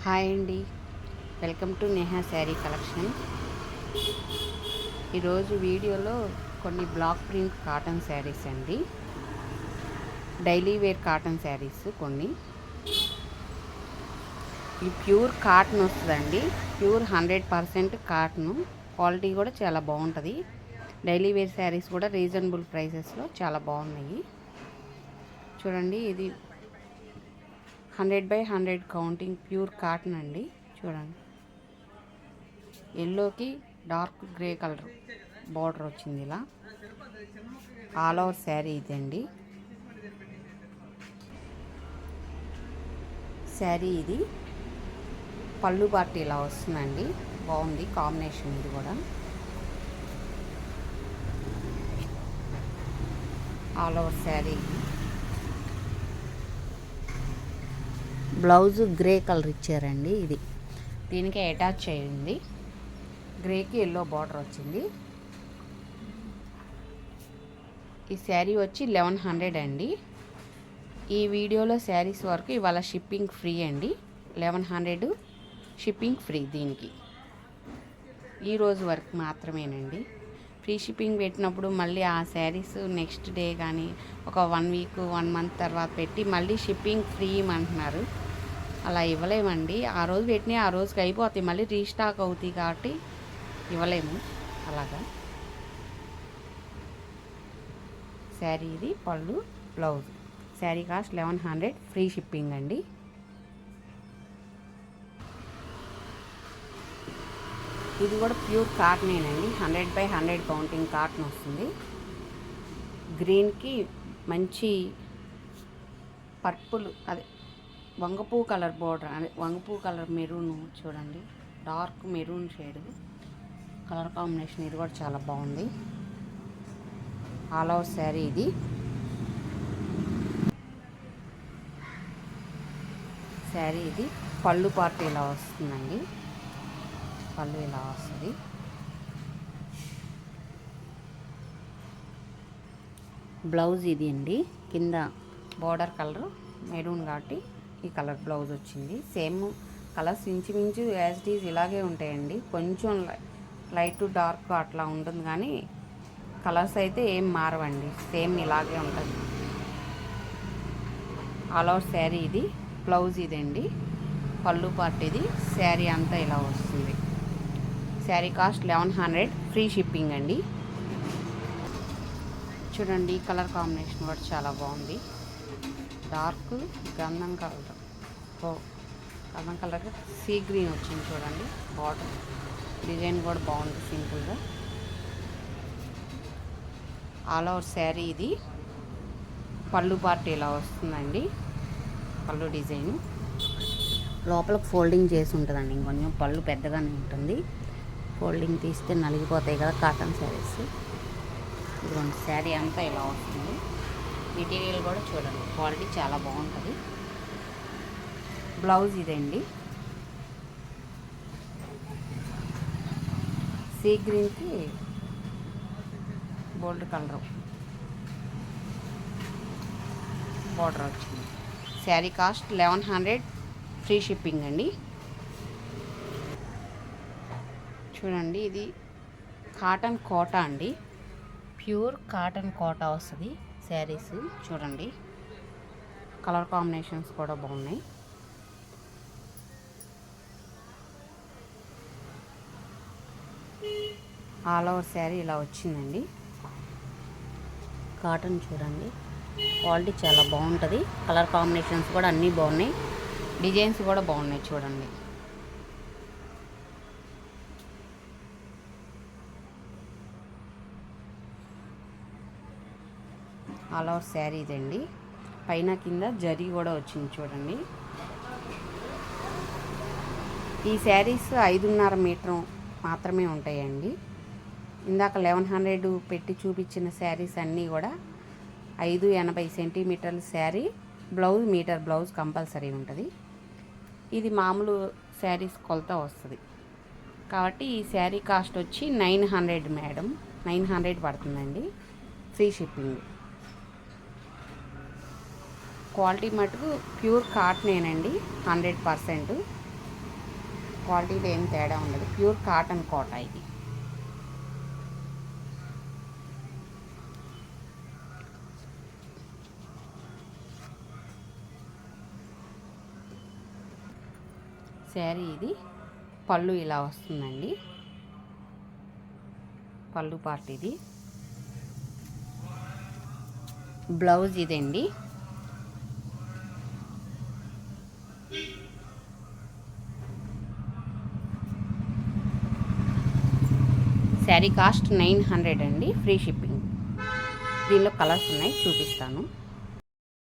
Hi అండి, welcome to Neha sari collection. ఈరోజు వీడియోలో కొన్ని బ్లాక్ ప్రింట్ కాటన్ శారీస్ అండి, డైలీ వేర్ కాటన్ శారీస్ కొన్ని. ఈ ప్యూర్ కాటన్ వస్తుందండి, ప్యూర్ 100% కాటన్. క్వాలిటీ కూడా చాలా బాగుంటుంది. డైలీ వేర్ శారీస్ కూడా రీజనబుల్ ప్రైసెస్లో చాలా బాగున్నాయి. చూడండి, ఇది 100/100 కౌంటింగ్ ప్యూర్ కాటన్ అండి. చూడండి, ఎల్లోకి డార్క్ గ్రే కలర్ బార్డర్ వచ్చింది. ఇలా ఆల్ ఓవర్ శారీ ఇదండి. శారీ ఇది పళ్ళు పార్టీ ఇలా వస్తుందండి, బాగుంది కాంబినేషన్. ఇది కూడా all over sari. Blouse grey colour ఇచ్చారండి. ఇది దీనికి అటాచ్ అయ్యింది. గ్రేకి ఎల్లో బార్డర్ వచ్చింది. ఈ శారీ వచ్చి 1100 అండి. ఈ వీడియోలో శారీస్ వరకు ఇవాళ షిప్పింగ్ ఫ్రీ అండి. 1100 షిప్పింగ్ ఫ్రీ. దీనికి ఈరోజు వరకు మాత్రమేనండి. ఫ్రీ షిప్పింగ్ పెట్టినప్పుడు మళ్ళీ ఆ శారీస్ నెక్స్ట్ డే కానీ ఒక 1 వీక్ 1 మంత్ తర్వాత పెట్టి మళ్ళీ షిప్పింగ్ ఫ్రీ అంటున్నారు. అలా ఇవ్వలేమండి. ఆ రోజు పెట్టినా ఆ రోజుకి అయిపోతాయి, మళ్ళీ రీస్టాక్ అవుతాయి కాబట్టి ఇవ్వలేము అలాగా. శారీ ఇది పళ్ళు, blouse. Sari cost 1100, free shipping అండి. ఇది కూడా ప్యూర్ కాటనేనండి, 100/100 కౌంటింగ్ కాటన్ వస్తుంది. గ్రీన్కి మంచి పర్పుల్, అదే వంగపూ కలర్ బోర్డర్, అదే వంగపూ కలర్ మెరూన్. చూడండి, dark maroon shade colour combination. ఇది కూడా చాలా బాగుంది. ఆల్ ఓవర్ శారీ ఇది. శారీ ఇది పళ్ళు పార్ట్ ఇలా వస్తుందండి. పళ్ళు ఇలా వస్తుంది. బ్లౌజ్ ఇది అండి. కింద బోర్డర్ కలర్ మెరూన్ కాబట్టి ఈ కలర్ బ్లౌజ్ వచ్చింది. సేమ్ కలర్స్ ఇంచుమించు యాజ్ ఇట్ ఈజ్ ఇలాగే ఉంటాయండి. కొంచెం లైట్ డార్క్ అట్లా ఉంటుంది, కానీ కలర్స్ అయితే ఏం మారవండి, సేమ్ ఇలాగే ఉంటుంది. ఆల్ ఓవర్ శారీ ఇది. బ్లౌజ్ ఇదండి, పళ్ళు పార్ట్ ఇది. శారీ అంతా ఇలా వస్తుంది. శారీ కాస్ట్ 1100, ఫ్రీ షిప్పింగ్ అండి. చూడండి, ఈ కలర్ కాంబినేషన్ కూడా చాలా బాగుంది. డార్క్ గంధం కలర్, గంధం కలర్ సీ గ్రీన్ వచ్చింది. చూడండి, బార్డర్ డిజైన్ కూడా బాగుంది సింపుల్గా. ఆల్ ఓవర్ శారీ ఇది. పళ్ళు పార్ట్ ఇలా వస్తుందండి, పళ్ళు డిజైన్. లోపల ఫోల్డింగ్ చేసి ఉంటుందండి, ఇంకొంచెం పళ్ళు పెద్దగానే ఉంటుంది. ఫోల్డింగ్ తీస్తే నలిగిపోతాయి కదా కాటన్ శారీస్. ఇదిగోండి, శారీ అంతా ఇలా వస్తుంది. మెటీరియల్ కూడా చూడండి, క్వాలిటీ చాలా బాగుంటుంది. బ్లౌజ్ ఇదండి, సీ గ్రీన్కి గోల్డ్ కలర్ బార్డర్ వచ్చింది. శారీ కాస్ట్ 1100, ఫ్రీ షిప్పింగ్ అండి. చూడండి, ఇది కాటన్ కోటా అండి, ప్యూర్ కాటన్ కోటా వస్తుంది శారీస్. చూడండి, కలర్ కాంబినేషన్స్ కూడా బాగున్నాయి. ఆల్ ఓవర్ శారీ ఇలా వచ్చిందండి. కాటన్ చూడండి, క్వాలిటీ చాలా బాగుంటుంది. కలర్ కాంబినేషన్స్ కూడా అన్నీ బాగున్నాయి, డిజైన్స్ కూడా బాగున్నాయి. చూడండి, ఆల్ ఓవర్ శారీ ఇదండి. పైన కింద జరీ కూడా వచ్చింది. చూడండి, ఈ శారీస్ 5.5 మీటర్ మాత్రమే ఉంటాయండి. ఇందాక 1100 పెట్టి చూపించిన శారీస్ అన్నీ కూడా 5.80 సెంటీమీటర్ల sari. Blouse metre blouse compulsory ఉంటుంది. ఇది మామూలు శారీస్ కొలత వస్తుంది కాబట్టి ఈ శారీ కాస్ట్ వచ్చి 900 మేడం, 900 పడుతుందండి, ఫ్రీ షిప్పింగ్. క్వాలిటీ మటుకు ప్యూర్ కాటనేనండి, 100%. క్వాలిటీలో ఏం తేడా ఉండదు. ప్యూర్ కాటన్ కోట ఇది. శారీ ఇది పళ్ళు ఇలా వస్తుందండి. పళ్ళు పార్ట్ ఇది. బ్లౌజ్ ఇదండి. శారీ కాస్ట్ 900 అండి, ఫ్రీ షిప్పింగ్. దీనిలో కలర్స్ ఉన్నాయి, చూపిస్తాను.